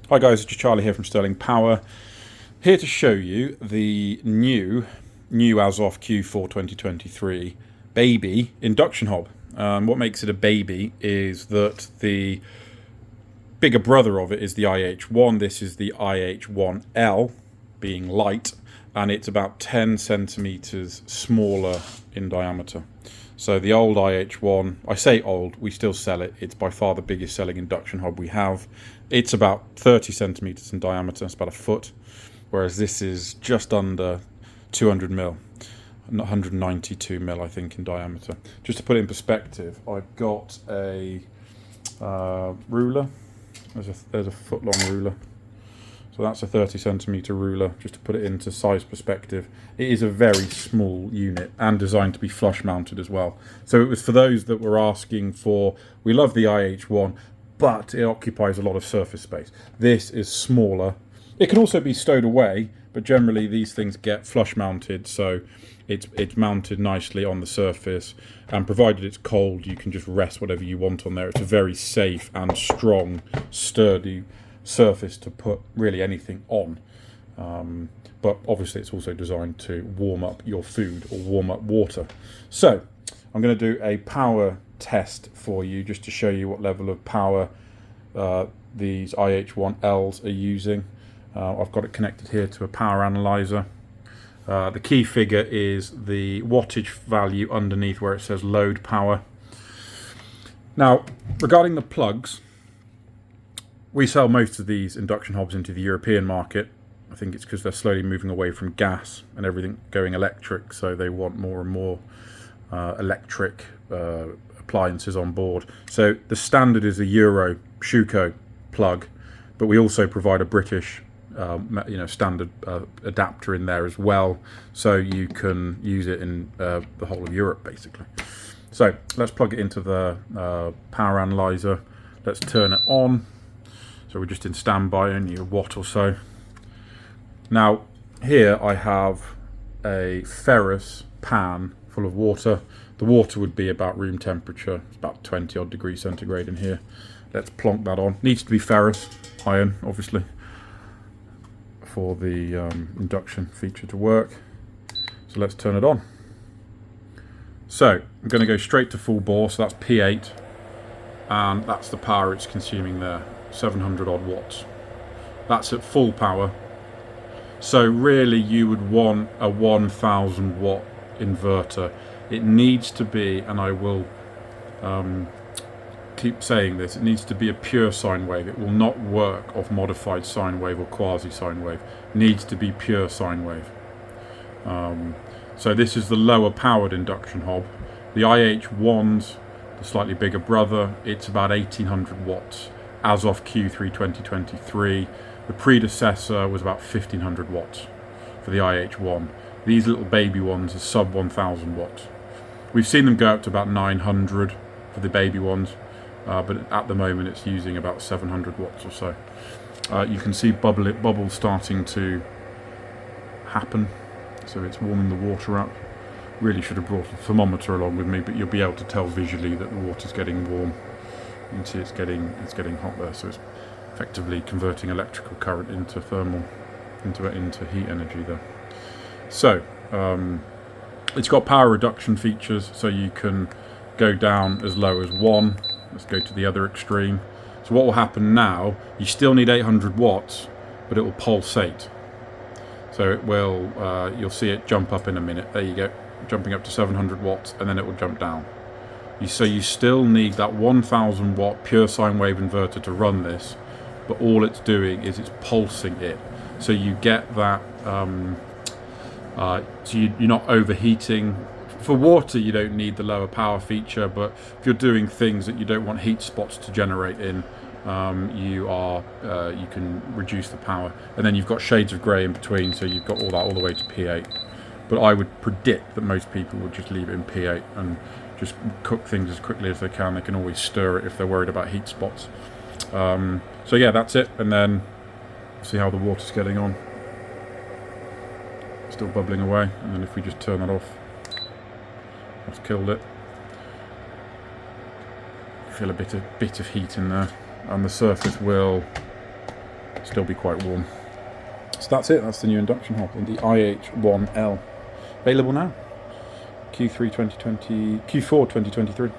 Hi guys, it's Charlie here from Sterling Power, here to show you the new as of Q4 2023 baby induction hob. What makes it a baby is that the bigger brother of it is the IH1. This is the IH1L, being light, and it's about 10 centimeters smaller in diameter. So the old IH1, I say old, we still sell it. It's by far the biggest selling induction hob we have. It's about 30 centimeters in diameter, it's about a foot, whereas this is just under 200 mil, 192 mil, I think, in diameter. Just to put it in perspective, I've got a ruler. There's a foot long ruler. So that's a 30 centimeter ruler, just to put it into size perspective. It is a very small unit and designed to be flush mounted as well. So it was for those that were asking for, we love the IH1, but it occupies a lot of surface space. This is smaller. It can also be stowed away, but generally these things get flush mounted, so it's mounted nicely on the surface, and provided it's cold, you can just rest whatever you want on there. It's a very safe and strong, sturdy surface to put really anything on, but obviously it's also designed to warm up your food or warm up water. So I'm going to do a power test for you, just to show you what level of power these IH1Ls are using. I've got it connected here to a power analyzer. The key figure is the wattage value underneath where it says load power. Now, regarding the plugs, we sell most of these induction hobs into the European market. I think it's because they're slowly moving away from gas and everything going electric, so they want more and more electric appliances on board. So the standard is a Euro Schuko plug, but we also provide a British standard adapter in there as well, so you can use it in the whole of Europe basically. So let's plug it into the power analyzer. Let's turn it on. So we're just in standby, only a watt or so. Now here I have a ferrous pan full of water. The water would be about room temperature. It's about 20 odd degrees centigrade in here. Let's plonk that on. Needs to be ferrous, iron obviously, for the induction feature to work. So let's turn it on. So I'm going to go straight to full bore, so that's P8, and that's the power it's consuming there. 700 odd watts. That's at full power. So really you would want a 1000 watt inverter. It needs to be, and I will keep saying this, it needs to be a pure sine wave. It will not work off modified sine wave or quasi sine wave. It needs to be pure sine wave. So this is the lower powered induction hob. The IH1's the slightly bigger brother. It's about 1800 watts. As of Q3 2023, the predecessor was about 1500 watts for the IH1. These little baby ones are sub 1000 watts. We've seen them go up to about 900 for the baby ones, but at the moment it's using about 700 watts or so. You can see bubbles starting to happen, so it's warming the water up. Really should have brought a thermometer along with me, but you'll be able to tell visually that the water's getting warm. You can see it's getting hot there, so it's effectively converting electrical current into thermal, into heat energy there. So it's got power reduction features, so you can go down as low as 1. Let's go to the other extreme. So what will happen now, you still need 800 watts, but it will pulsate. So it will, you'll see it jump up in a minute. There you go, jumping up to 700 watts, and then it will jump down. So you still need that 1000 watt pure sine wave inverter to run this, but all it's doing is it's pulsing it. So you get that, so you're not overheating. For water you don't need the lower power feature, but if you're doing things that you don't want heat spots to generate in, you can reduce the power. And then you've got shades of grey in between, so you've got all that all the way to P8. But I would predict that most people would just leave it in P8 and just cook things as quickly as they can. They can always stir it if they're worried about heat spots. So yeah, that's it, and then see how the water's getting on. Still bubbling away, and then if we just turn that off, that's killed it. Feel a bit of heat in there, and the surface will still be quite warm. So that's it. That's the new induction hob, the IH1L, available now. Q4 2023.